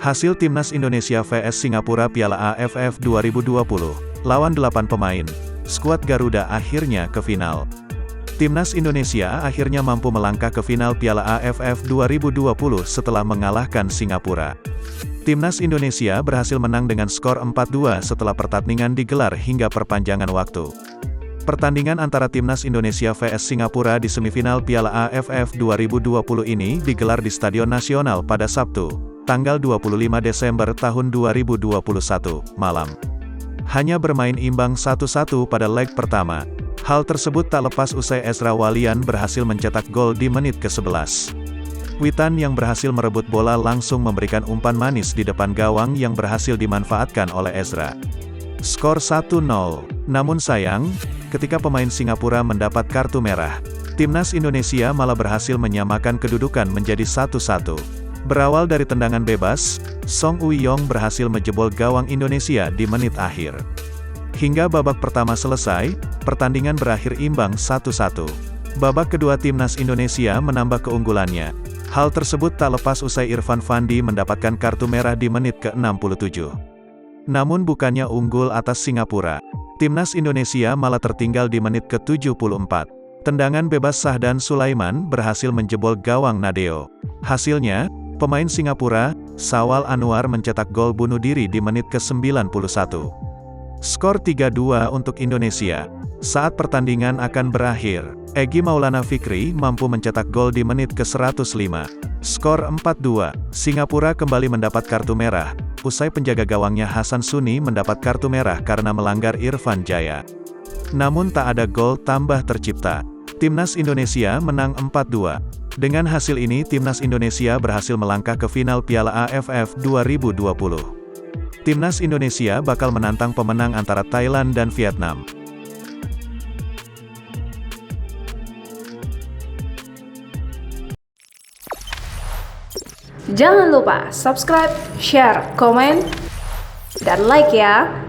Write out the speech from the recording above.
Hasil Timnas Indonesia vs Singapura Piala AFF 2020, lawan 8 pemain, skuad Garuda akhirnya ke final. Timnas Indonesia akhirnya mampu melangkah ke final Piala AFF 2020 setelah mengalahkan Singapura. Timnas Indonesia berhasil menang dengan skor 4-2 setelah pertandingan digelar hingga perpanjangan waktu. Pertandingan antara Timnas Indonesia vs Singapura di semifinal Piala AFF 2020 ini digelar di Stadion Nasional pada Sabtu, tanggal 25 Desember tahun 2021, malam. Hanya bermain imbang 1-1 pada leg pertama. Hal tersebut tak lepas usai Ezra Walian berhasil mencetak gol di menit ke-11. Witan yang berhasil merebut bola langsung memberikan umpan manis di depan gawang yang berhasil dimanfaatkan oleh Ezra. Skor 1-0. Namun sayang, ketika pemain Singapura mendapat kartu merah, Timnas Indonesia malah berhasil menyamakan kedudukan menjadi 1-1. Berawal dari tendangan bebas, Song Uiyong berhasil menjebol gawang Indonesia di menit akhir. Hingga babak pertama selesai, pertandingan berakhir imbang 1-1. Babak kedua Timnas Indonesia menambah keunggulannya. Hal tersebut tak lepas usai Irfan Fandi mendapatkan kartu merah di menit ke-67. Namun bukannya unggul atas Singapura, Timnas Indonesia malah tertinggal di menit ke-74. Tendangan bebas Sahdan Sulaiman berhasil menjebol gawang Nadeo. Hasilnya, pemain Singapura, Sawal Anwar mencetak gol bunuh diri di menit ke-91. Skor 3-2 untuk Indonesia. Saat pertandingan akan berakhir, Egy Maulana Fikri mampu mencetak gol di menit ke-105. Skor 4-2, Singapura kembali mendapat kartu merah, usai penjaga gawangnya Hasan Suni mendapat kartu merah karena melanggar Irfan Jaya. Namun tak ada gol tambah tercipta. Timnas Indonesia menang 4-2. Dengan hasil ini Timnas Indonesia berhasil melangkah ke final Piala AFF 2020. Timnas Indonesia bakal menantang pemenang antara Thailand dan Vietnam. Jangan lupa subscribe, share, komen, dan like ya!